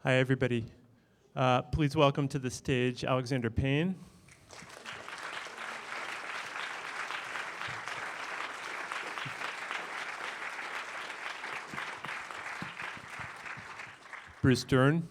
Hi, everybody. Please welcome to the stage Alexander Payne. Bruce Dern.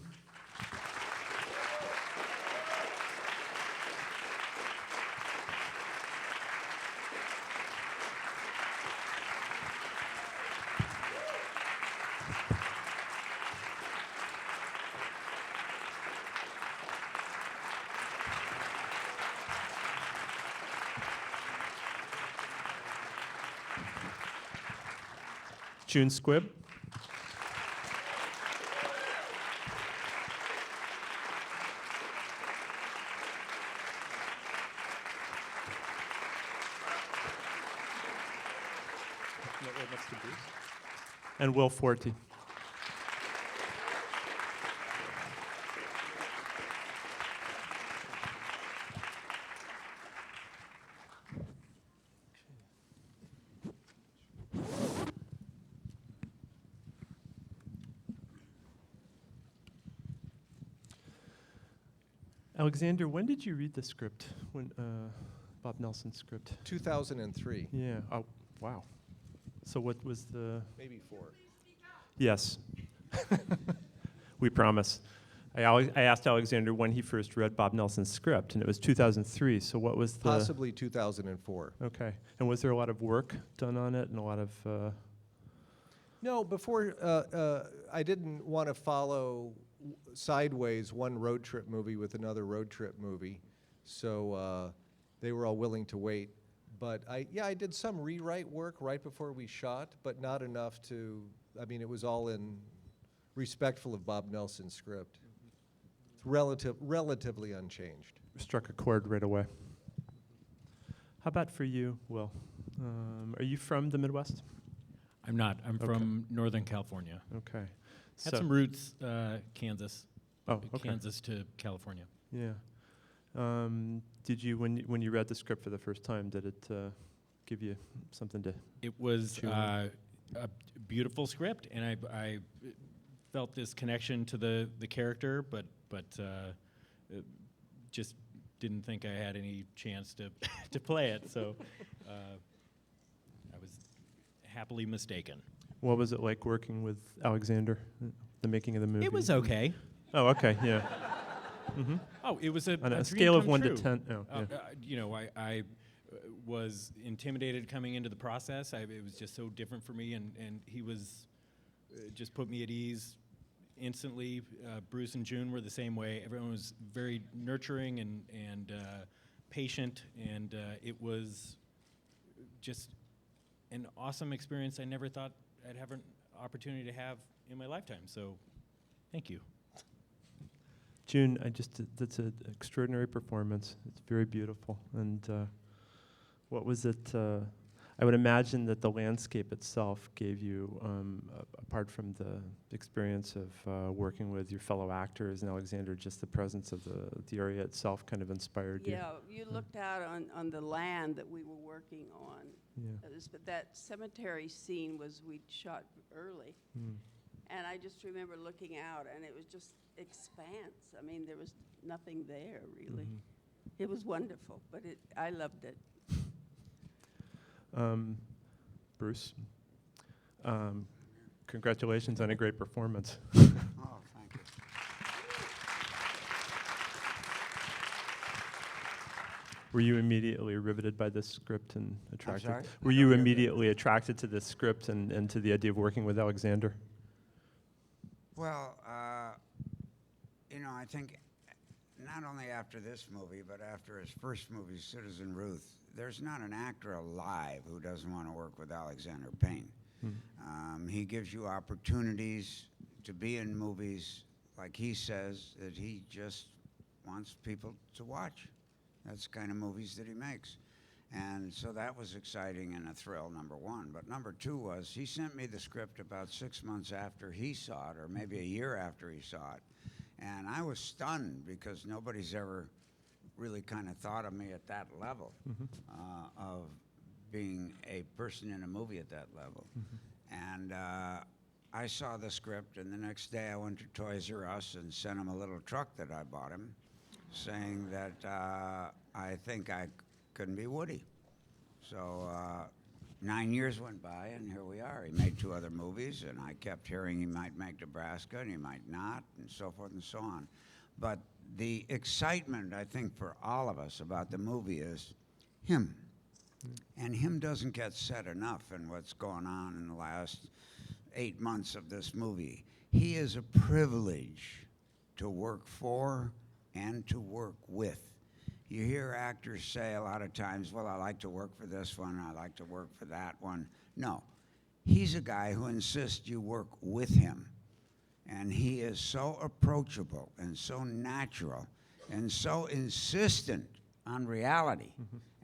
June Squibb. And Will Forte. Alexander, when did you read the script? When Bob Nelson's script? 2003. Yeah. Oh, wow. So what was the? Maybe 4. Yes. We promise. I asked Alexander when he first read Bob Nelson's script, and it was 2003. So what was the? Possibly 2004. Okay. And was there a lot of work done on it, and a lot of? No, before I didn't want to follow sideways one road trip movie with another road trip movie, so they were all willing to wait. But I did some rewrite work right before we shot, but not enough to. I mean, it was all in respectful of Bob Nelson's script. It's relatively unchanged. Struck a chord right away. How about for you, Will? Are you from the Midwest? I'm not. I'm from Northern California. Okay. Had some roots, Kansas. Oh, okay. Kansas to California. Yeah. Did you, when you read the script for the first time, did it give you something to? It was chew on? a beautiful script, and I felt this connection to the character, but just didn't think I had any chance to to play it. So I was happily mistaken. What was it like working with Alexander, the making of the movie? It was okay. Oh, okay, yeah. Mm-hmm. Oh, it was a On a dream scale of come 1 true. to 10. Oh, yeah. You know, I was intimidated coming into the process. It was just so different for me, and he was just put me at ease instantly. Bruce and June were the same way. Everyone was very nurturing and patient, and it was just an awesome experience I never thought I'd have an opportunity to have in my lifetime. So, thank you. June, that's an extraordinary performance. It's very beautiful. And what was it? I would imagine that the landscape itself gave you, apart from the experience of working with your fellow actors and Alexander, just the presence of the area itself kind of inspired you. Yeah, you looked out on the land that we were working on. Yeah. But that cemetery scene we'd shot early. Mm. And I just remember looking out, and it was just expanse. I mean, there was nothing there, really. Mm-hmm. It was wonderful, but I loved it. Bruce, congratulations on a great performance. Oh, thank you. Were you immediately riveted by this script and attracted? sorry? Were you immediately attracted to this script and to the idea of working with Alexander? Well, you know, I think not only after this movie, but after his first movie, Citizen Ruth, there's not an actor alive who doesn't want to work with Alexander Payne. He gives you opportunities to be in movies, like he says, that he just wants people to watch. That's the kind of movies that he makes. And so that was exciting and a thrill, number one. But number two was he sent me the script about 6 months after he saw it, or maybe a year after he saw it. And I was stunned because nobody's ever really kind of thought of me at that level, of being a person in a movie at that level. And I saw the script, and the next day I went to Toys R Us and sent him a little truck that I bought him, saying that I think I couldn't be Woody. So 9 years went by, and here we are. He made 2 other movies, and I kept hearing he might make Nebraska, and he might not, and so forth and so on. But the excitement, I think, for all of us about the movie is him. And him doesn't get said enough in what's going on in the last 8 months of this movie. He is a privilege to work for and to work with. You hear actors say a lot of times, well, I like to work for this one, I like to work for that one. No, he's a guy who insists you work with him. And he is so approachable and so natural and so insistent on reality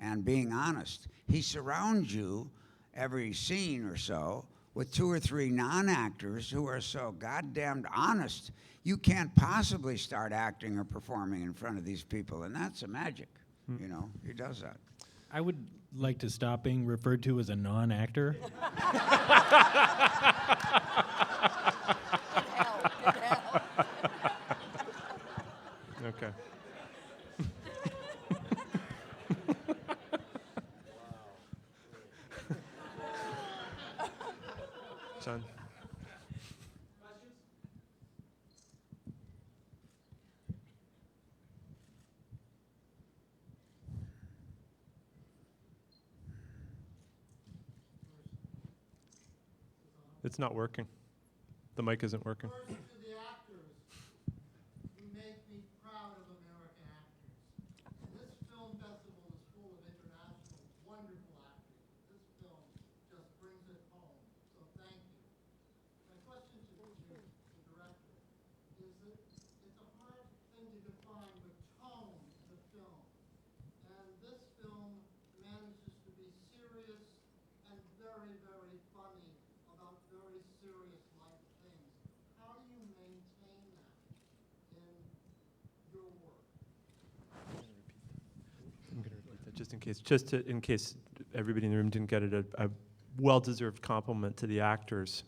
and being honest. He surrounds you every scene or so with 2 or 3 non-actors who are so goddamned honest, you can't possibly start acting or performing in front of these people, and that's a magic. You know, he does that. I would like to stop being referred to as a non-actor. Okay. John? It's not working. The mic isn't working. First, to the actors, you make me proud of American actors. And this film festival is full of international, wonderful actors. This film just brings it home. So thank you. My question to you, the director, is that it's a hard thing to define the tone of the film. And this film manages to be serious and very, very funny about very serious life things. How do you maintain that in your work? I'm going to repeat that just in case everybody in the room didn't get it. A well-deserved compliment to the actors,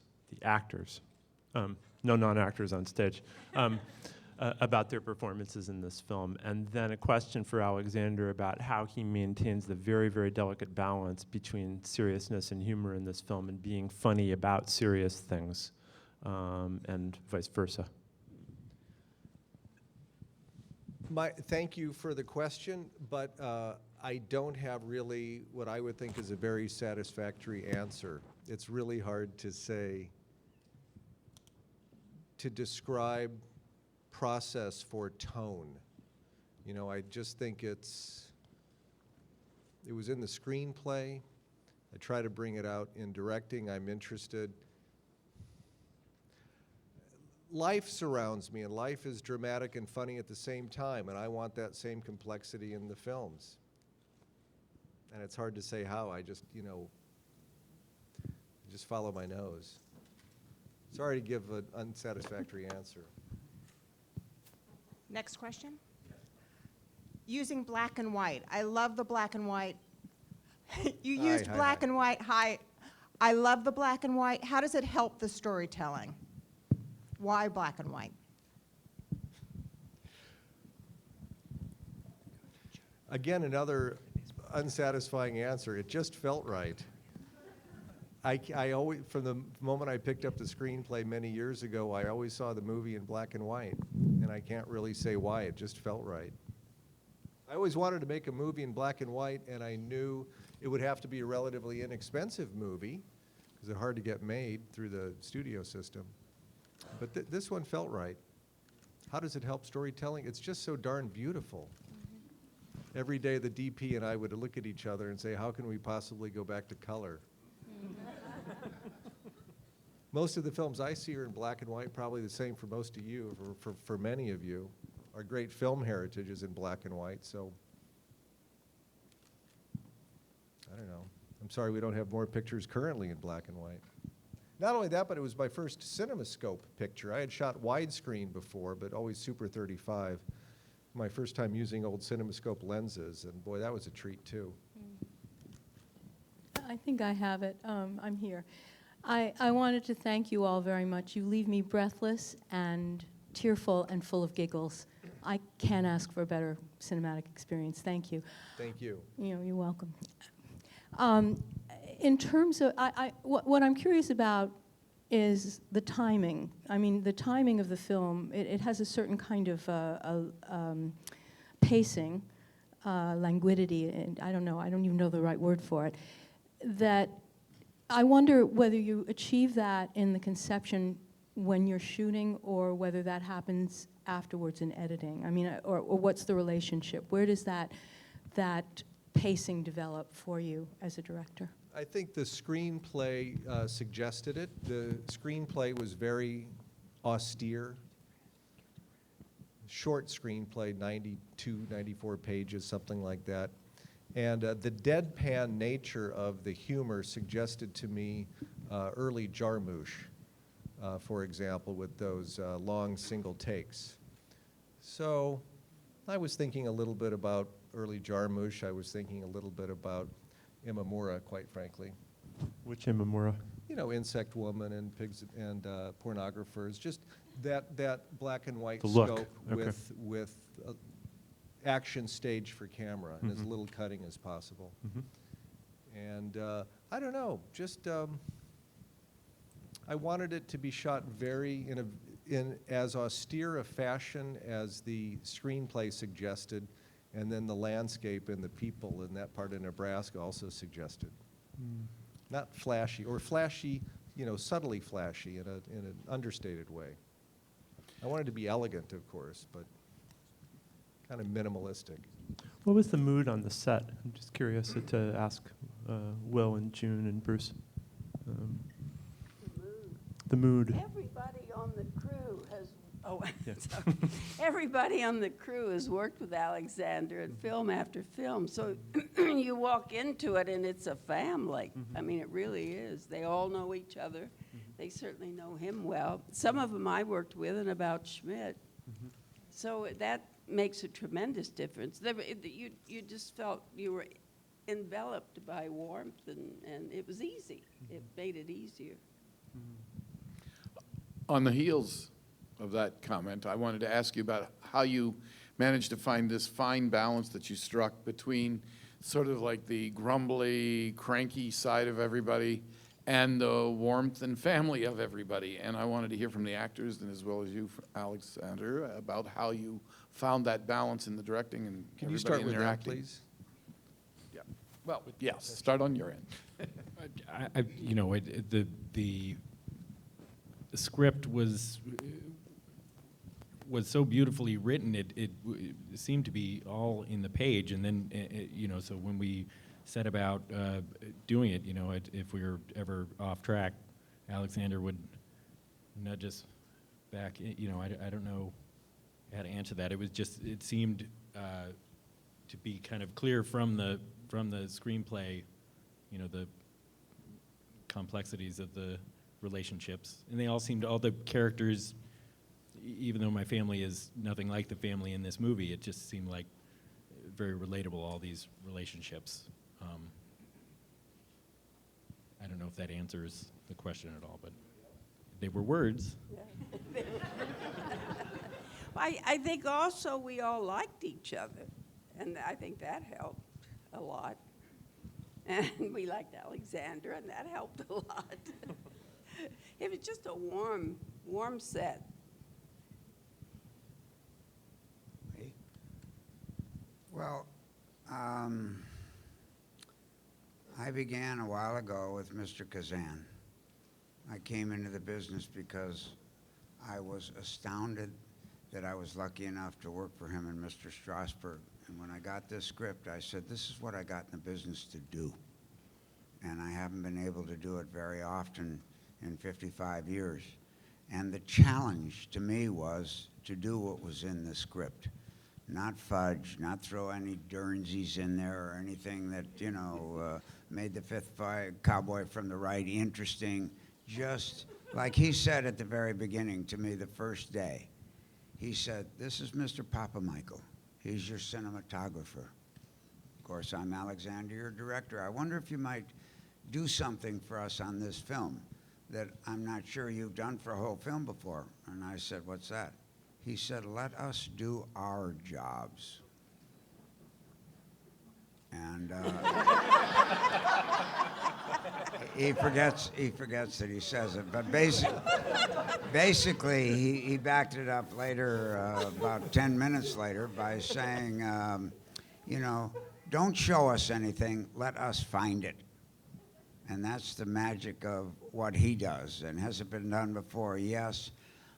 no non-actors on stage, about their performances in this film. And then a question for Alexander about how he maintains the very, very delicate balance between seriousness and humor in this film and being funny about serious things, and vice versa. Thank you for the question, but I don't have really what I would think is a very satisfactory answer. It's really hard to say, to describe process for tone. You know, I just think it was in the screenplay. I try to bring it out in directing. I'm interested. Life surrounds me, and life is dramatic and funny at the same time, and I want that same complexity in the films. And it's hard to say how. I just, you know, just follow my nose. Sorry to give an unsatisfactory answer. Next question. Using black and white. I love the black and white. You used Hi, black hi. and white. Hi. I love the black and white. How does it help the storytelling? Why black and white? Again, another unsatisfying answer. It just felt right. I always, from the moment I picked up the screenplay many years ago, I always saw the movie in black and white, and I can't really say why. It just felt right. I always wanted to make a movie in black and white, and I knew it would have to be a relatively inexpensive movie, because it's hard to get made through the studio system. But this one felt right. How does it help storytelling? It's just so darn beautiful. Every day the DP and I would look at each other and say, how can we possibly go back to color? Most of the films I see are in black and white, probably the same for most of you, for many of you. Our great film heritage is in black and white, so I don't know. I'm sorry we don't have more pictures currently in black and white. Not only that, but it was my first CinemaScope picture. I had shot widescreen before, but always Super 35. My first time using old CinemaScope lenses, and boy, that was a treat too. I think I have it. I'm here. I wanted to thank you all very much. You leave me breathless and tearful and full of giggles. I can't ask for a better cinematic experience. Thank you. Thank you. You're welcome. In terms of, what I'm curious about is the timing. I mean, the timing of the film, it has a certain kind of pacing, languidity, and I don't even know the right word for it, that I wonder whether you achieve that in the conception when you're shooting or whether that happens afterwards in editing. I mean, or what's the relationship? Where does that pacing develop for you as a director? I think the screenplay suggested it. The screenplay was very austere. Short screenplay, 92, 94 pages, something like that. And the deadpan nature of the humor suggested to me early Jarmusch, for example, with those long single takes. So I was thinking a little bit about early Jarmusch. I was thinking a little bit about Imamura, quite frankly. Which Imamura? You know, Insect Woman and Pigs and Pornographers. Just that black and white The look, scope okay. with action stage for camera and as little cutting as possible. And I don't know, just I wanted it to be shot very in as austere a fashion as the screenplay suggested, and then the landscape and the people in that part of Nebraska also suggested. Not flashy, or flashy, you know, subtly flashy in an understated way. I wanted to be elegant, of course, but kind of minimalistic. What was the mood on the set? I'm just curious to ask Will and June and Bruce. The mood. Everybody on the crew has, Yeah. sorry. Everybody on the crew has worked with Alexander in film after film. So you walk into it and it's a family. I mean, it really is. They all know each other. They certainly know him well. Some of them I worked with and about Schmidt. So that makes a tremendous difference. You just felt you were enveloped by warmth, and it was easy. It made it easier. On the heels of that comment, I wanted to ask you about how you managed to find this fine balance that you struck between sort of like the grumbly, cranky side of everybody and the warmth and family of everybody. And I wanted to hear from the actors, and as well as you, Alexander, about how you found that balance in the directing and Can you everybody start in with their that, acting. please? Yeah. Well, yes, start on your end. You know, the script was so beautifully written. It seemed to be all in the page, and then you know, so when we set about doing it, you know, if we were ever off track, Alexander would nudge us back. You know, I don't know how to answer that. It was just, it seemed to be kind of clear from the screenplay, you know, the complexities of the relationships, and they all seemed, all the characters, even though my family is nothing like the family in this movie, it just seemed like very relatable, all these relationships. I don't know if that answers the question at all, but they were words. Yeah. I think also we all liked each other, and I think that helped a lot. And we liked Alexander, and that helped a lot. It was just a warm set. Well, I began a while ago with Mr. Kazan. I came into the business because I was astounded that I was lucky enough to work for him and Mr. Strasberg. And when I got this script, I said, this is what I got in the business to do. And I haven't been able to do it very often in 55 years. And the challenge to me was to do what was in the script. Not fudge, not throw any Dernsies in there or anything that, you know, made the fifth cowboy from the right interesting. Just like he said at the very beginning to me the first day. He said, this is Mr. Papa Michael. He's your cinematographer. Of course, I'm Alexander, your director. I wonder if you might do something for us on this film. that I'm not sure you've done for a whole film before. And I said, what's that? He said, let us do our jobs. And he forgets that he says it. But basically he backed it up later, about 10 minutes later, by saying, you know, don't show us anything, let us find it. And that's the magic of what he does. And has it been done before? Yes.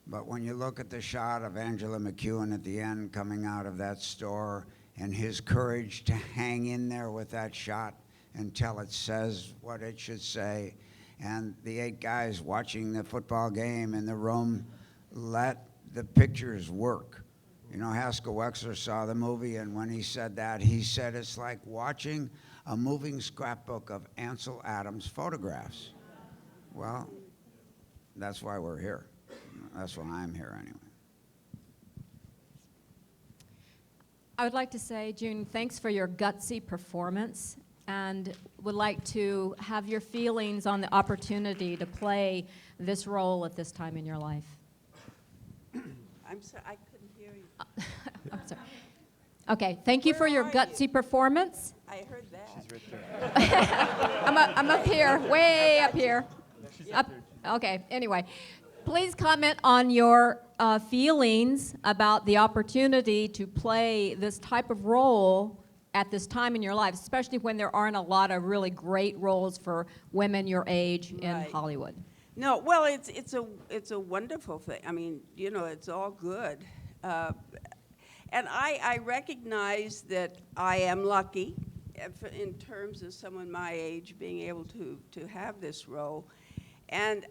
But when you look at the shot of Angela McEwen at the end coming out of that store, and his courage to hang in there with that shot until it says what it should say, and the 8 guys watching the football game in the room let the pictures work. You know, Haskell Wexler saw the movie, and when he said that, he said it's like watching a moving scrapbook of Ansel Adams photographs. Well, that's why we're here. That's why I'm here anyway. I would like to say, June, thanks for your gutsy performance, and would like to have your feelings on the opportunity to play this role at this time in your life. I'm sorry, I couldn't hear you. I'm sorry. Okay, thank you for your gutsy performance. I heard that. I'm up here, way up here. Up, okay, anyway. Please comment on your feelings about the opportunity to play this type of role at this time in your life, especially when there aren't a lot of really great roles for women your age in Hollywood. No, well, it's a wonderful thing. I mean, you know, it's all good. And I recognize that I am lucky in terms of someone my age being able to have this role. And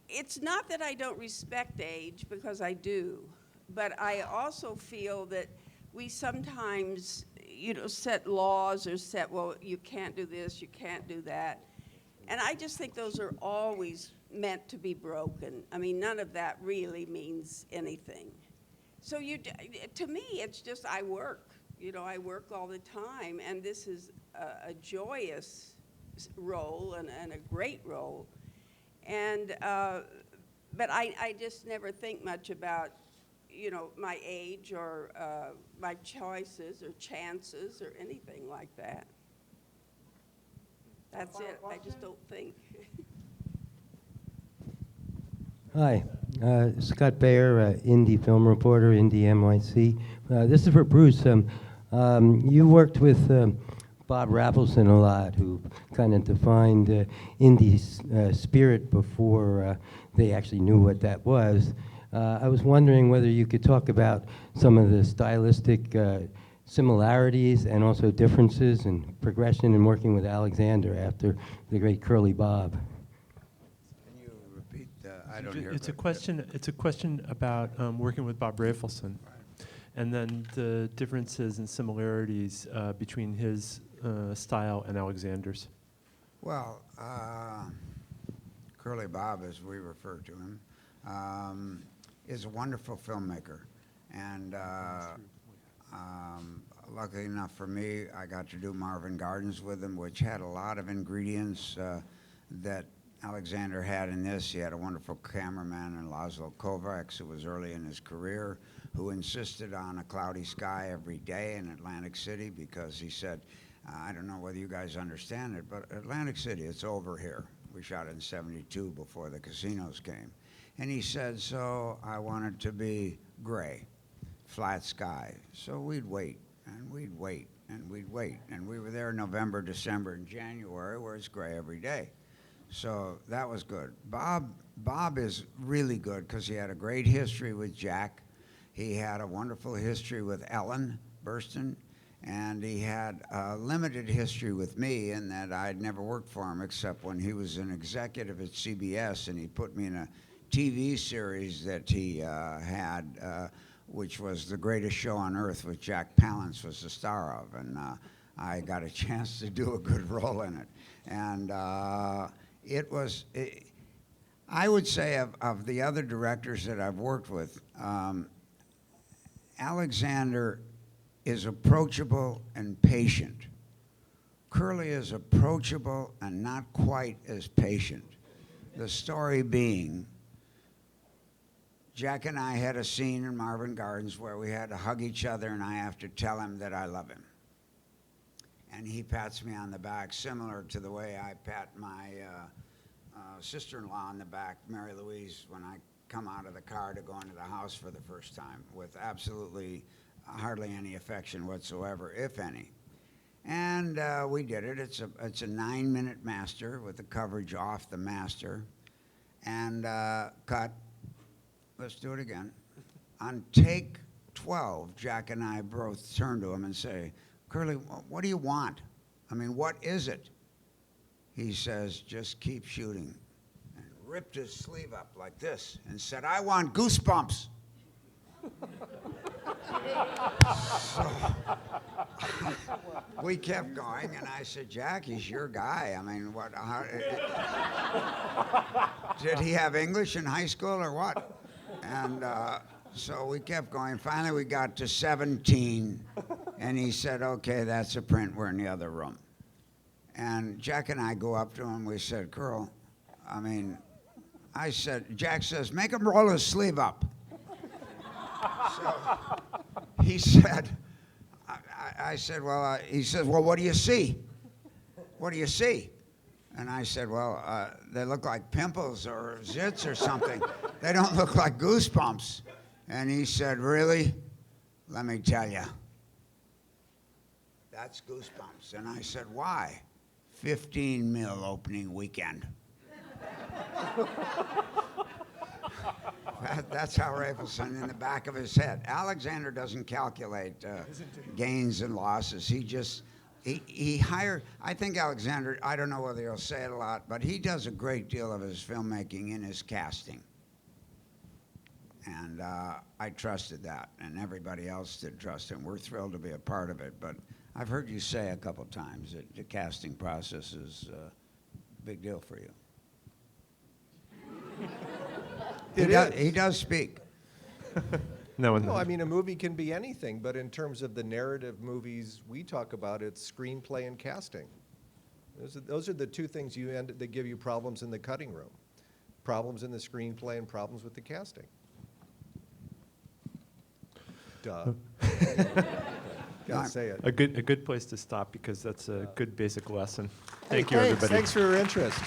it's not that I don't respect age, because I do, but I also feel that we sometimes, you know, set laws or set, well, you can't do this, you can't do that. And I just think those are always meant to be broken. I mean, none of that really means anything. So to me, it's just I work. You know, I work all the time, and this is a joyous role and a great role. And, but I just never think much about, you know, my age or my choices or chances or anything like that. That's it. I just don't think. Hi, Scott Bayer, indie film reporter, Indie NYC. This is for Bruce. You worked with Bob Rafelson a lot, who kind of defined indie spirit before they actually knew what that was. I was wondering whether you could talk about some of the stylistic similarities and also differences and progression in working with Alexander after the great Curly Bob. Can you repeat? I don't hear. It's a question about working with Bob Rafelson, and then the differences and similarities between his style and Alexander's. Well, Curly Bob, as we refer to him, is a wonderful filmmaker. And luckily enough for me, I got to do Marvin Gardens with him, which had a lot of ingredients that Alexander had in this. He had a wonderful cameraman in Laszlo Kovacs, who was early in his career, who insisted on a cloudy sky every day in Atlantic City, because he said, I don't know whether you guys understand it, but Atlantic City, it's over here. We shot it in '72 before the casinos came. And he said, so I want it to be gray, flat sky. So we'd wait, and we'd wait, and we'd wait. And we were there in November, December, and January, where it's gray every day. So that was good. Bob is really good, because he had a great history with Jack. He had a wonderful history with Ellen Burstyn. And he had a limited history with me in that I'd never worked for him except when he was an executive at CBS, and he put me in a TV series that he had, which was The Greatest Show on Earth, which Jack Palance was the star of. And I got a chance to do a good role in it. And I would say of the other directors that I've worked with, Alexander is approachable and patient. Curly is approachable and not quite as patient. The story being, Jack and I had a scene in Marvin Gardens where we had to hug each other and I have to tell him that I love him. And he pats me on the back, similar to the way I pat my sister-in-law on the back, Mary Louise, when I come out of the car to go into the house for the first time, with absolutely hardly any affection whatsoever, if any. And we did it. It's a 9-minute master with the coverage off the master. And cut. Let's do it again. On take 12, Jack and I both turn to him and say, Curly, what do you want? I mean, what is it? He says, just keep shooting. And ripped his sleeve up like this and said, I want goosebumps. So, we kept going, and I said, Jack, he's your guy. I mean, what? Did he have English in high school or what? And so we kept going. Finally, we got to 17, and he said, okay, that's a print. We're in the other room. And Jack and I go up to him. We said, Curl, I mean, I said, Jack says, make him roll his sleeve up. So he said, I said, well, he says, well, what do you see? What do you see? And I said, well, they look like pimples or zits or something. They don't look like goosebumps. And he said, really? Let me tell you. That's goosebumps. And I said, why? 15 mil opening weekend. That's how Rafelson in the back of his head. Alexander doesn't calculate gains and losses. He hired, I think Alexander, I don't know whether he'll say it a lot, but he does a great deal of his filmmaking in his casting. And I trusted that, and everybody else did trust him. We're thrilled to be a part of it, but I've heard you say a couple times that the casting process is a big deal for you. He does speak. No, No, I mean, a movie can be anything, but in terms of the narrative movies we talk about, it's screenplay and casting. Those are the two things that give you problems in the cutting room. Problems in the screenplay and problems with the casting. Duh. Gotta say it. A good place to stop, because that's a good basic lesson. Thank you, Thanks. everybody. Thanks for your interest.